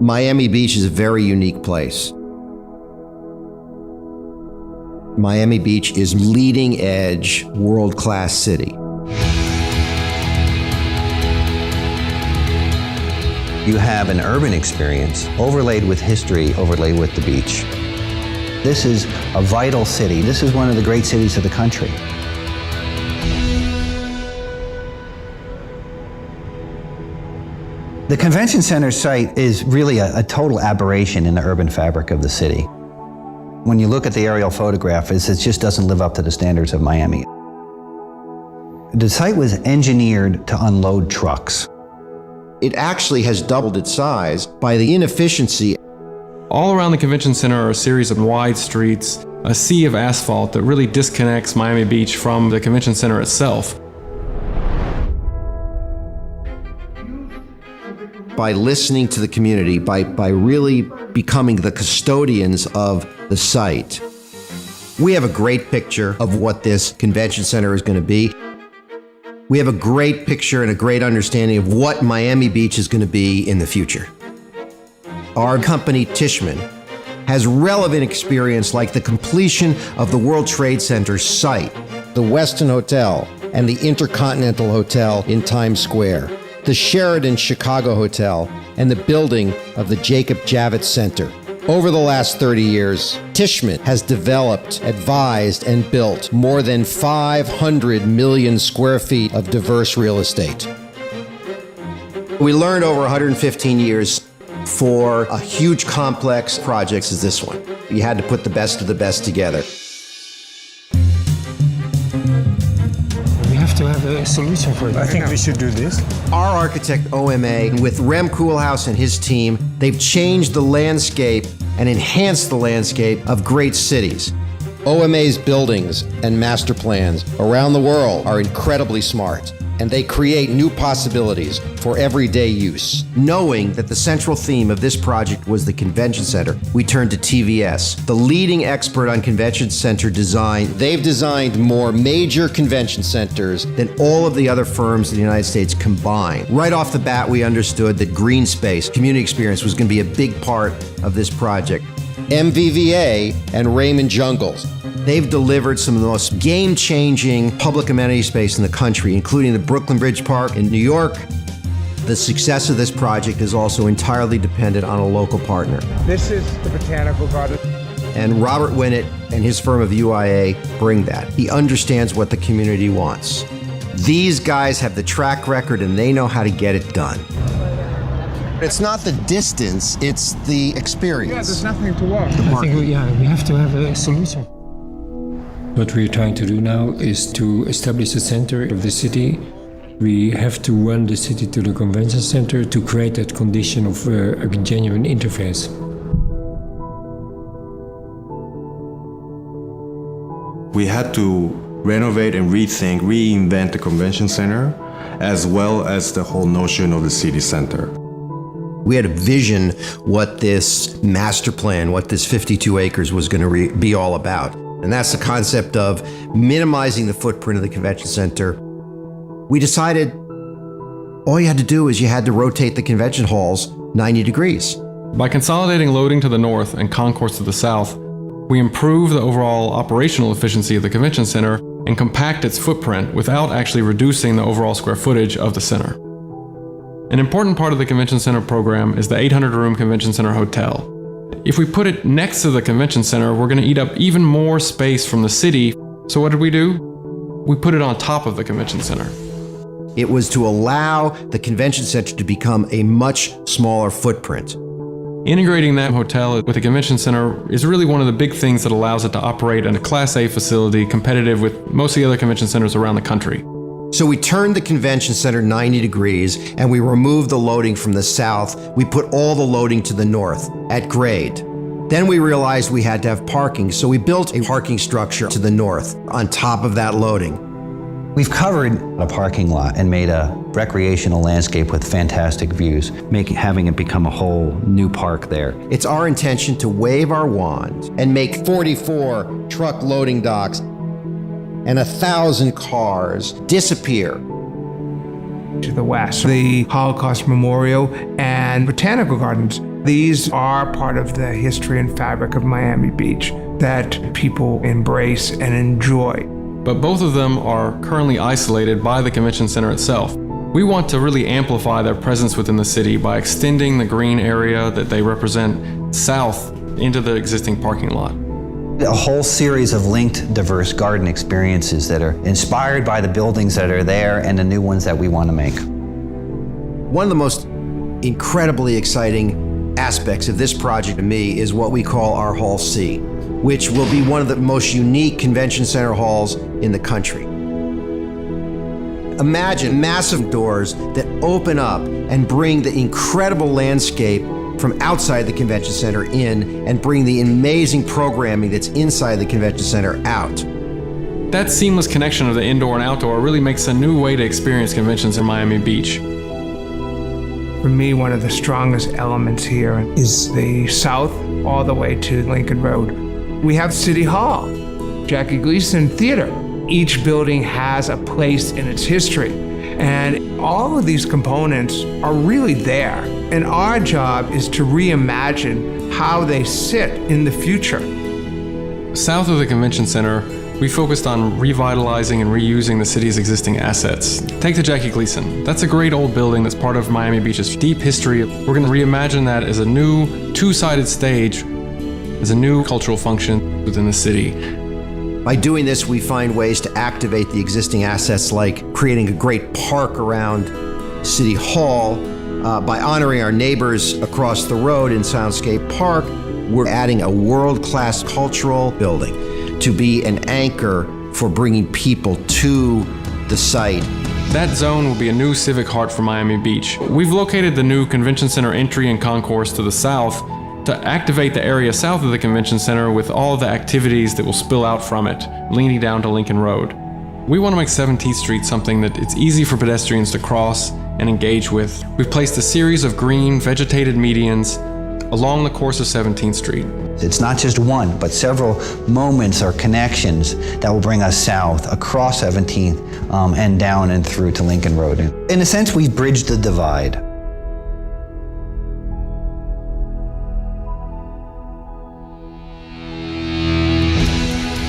Miami Beach is a very unique place. Miami Beach is leading edge, world-class city. You have an urban experience overlaid with history, overlaid with the beach. This is a vital city. This is one of the great cities of the country. The convention center site is really a total aberration in the urban fabric of the city. When you look at the aerial photograph, it just doesn't live up to the standards of Miami. The site was engineered to unload trucks. It actually has doubled its size by the inefficiency. All around the convention center are a series of wide streets, a sea of asphalt that really disconnects Miami Beach from the convention center itself. By listening to the community, by really becoming the custodians of the site, we have a great picture of what this convention center is going to be. We have a great picture and a great understanding of what Miami Beach is going to be in the future. Our company, Tishman, has relevant experience like the completion of the World Trade Center site, the Westin Hotel, and the Intercontinental Hotel in Times Square, the Sheraton Chicago Hotel, and the building of the Jacob Javits Center. Over the last 30 years, Tishman has developed, advised, and built more than 500 million square feet of diverse real estate. We learned over 115 years for a huge complex project as this one. You had to put the best of the best together. We have to have a solution for it. I think we should do this. Our architect, OMA, with Rem Koolhaas and his team, they've changed the landscape and enhanced the landscape of great cities. OMA's buildings and master plans around the world are incredibly smart, and they create new possibilities for everyday use. Knowing that the central theme of this project was the convention center, we turned to TVS, the leading expert on convention center design. They've designed more major convention centers than all of the other firms in the United States combined. Right off the bat, we understood that green space, community experience, was going to be a big part of this project. MVVA and Raymond Jungels, they've delivered some of the most game-changing public amenity space in the country, including the Brooklyn Bridge Park in New York. The success of this project is also entirely dependent on a local partner. This is the Botanical Garden. And Robert Winnett and his firm of UIA bring that. He understands what the community wants. These guys have the track record and they know how to get it done. It's not the distance, it's the experience. Yeah, there's nothing to walk. I think we have to have a solution. What we're trying to do now is to establish a center of the city. We have to run the city to the convention center to create that condition of a genuine interface. We had to renovate and rethink, reinvent the convention center, as well as the whole notion of the city center. We had a vision what this master plan, what this 52 acres was going to be all about. And that's the concept of minimizing the footprint of the convention center. We decided all you had to do is you had to rotate the convention halls 90 degrees. By consolidating loading to the north and concourse to the south, we improve the overall operational efficiency of the convention center and compact its footprint without actually reducing the overall square footage of the center. An important part of the convention center program is the 800-room convention center hotel. If we put it next to the convention center, we're going to eat up even more space from the city. So what did we do? We put it on top of the convention center. It was to allow the convention center to become a much smaller footprint. Integrating that hotel with the convention center is really one of the big things that allows it to operate in a Class A facility competitive with most of the other convention centers around the country. So we turned the convention center 90 degrees and we removed the loading from the south. We put all the loading to the north at grade. Then we realized we had to have parking, so we built a parking structure to the north on top of that loading. We've covered a parking lot and made a recreational landscape with fantastic views, having it become a whole new park there. It's our intention to wave our wand and make 44 truck loading docks and 1,000 cars disappear to the west, the Holocaust Memorial and Botanical Gardens. These are part of the history and fabric of Miami Beach that people embrace and enjoy. But both of them are currently isolated by the convention center itself. We want to really amplify their presence within the city by extending the green area that they represent south into the existing parking lot. A whole series of linked diverse garden experiences that are inspired by the buildings that are there and the new ones that we want to make. One of the most incredibly exciting aspects of this project to me is what we call our Hall C, which will be one of the most unique convention center halls in the country. Imagine massive doors that open up and bring the incredible landscape from outside the convention center in and bring the amazing programming that's inside the convention center out. That seamless connection of the indoor and outdoor really makes a new way to experience conventions in Miami Beach. For me, one of the strongest elements here is the south all the way to Lincoln Road. We have City Hall, Jackie Gleason Theater. Each building has a place in its history, and all of these components are really there. And our job is to reimagine how they sit in the future. South of the convention center, we focused on revitalizing and reusing the city's existing assets. Take the Jackie Gleason. That's a great old building that's part of Miami Beach's deep history. We're going to reimagine that as a new two-sided stage, as a new cultural function within the city. By doing this, we find ways to activate the existing assets, like creating a great park around City Hall. By honoring our neighbors across the road in Soundscape Park, we're adding a world-class cultural building to be an anchor for bringing people to the site. That zone will be a new civic heart for Miami Beach. We've located the new convention center entry and concourse to the south to activate the area south of the convention center with all the activities that will spill out from it, leading down to Lincoln Road. We want to make 17th Street something that it's easy for pedestrians to cross and engage with. We've placed a series of green, vegetated medians along the course of 17th Street. It's not just one, but several moments or connections that will bring us south across 17th and down and through to Lincoln Road. In a sense, we've bridged the divide.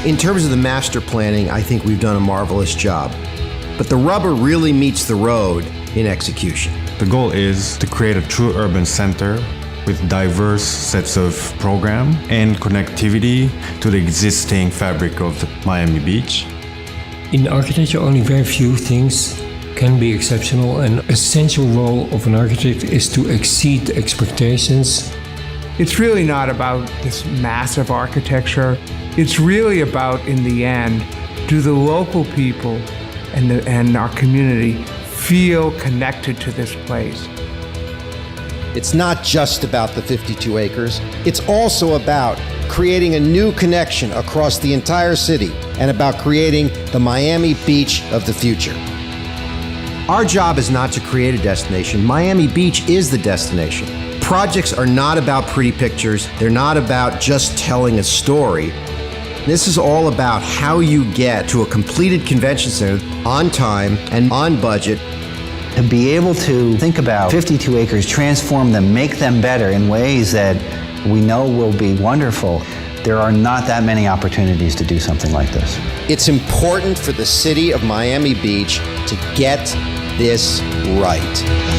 In terms of the master planning, I think we've done a marvelous job. But the rubber really meets the road in execution. The goal is to create a true urban center with diverse sets of program and connectivity to the existing fabric of Miami Beach. In architecture, only very few things can be exceptional. An essential role of an architect is to exceed expectations. It's really not about this massive architecture. It's really about, in the end, do the local people and our community feel connected to this place? It's not just about the 52 acres. It's also about creating a new connection across the entire city and about creating the Miami Beach of the future. Our job is not to create a destination. Miami Beach is the destination. Projects are not about pretty pictures. They're not about just telling a story. This is all about how you get to a completed convention center on time and on budget. To be able to think about 52 acres, transform them, make them better in ways that we know will be wonderful, there are not that many opportunities to do something like this. It's important for the city of Miami Beach to get this right.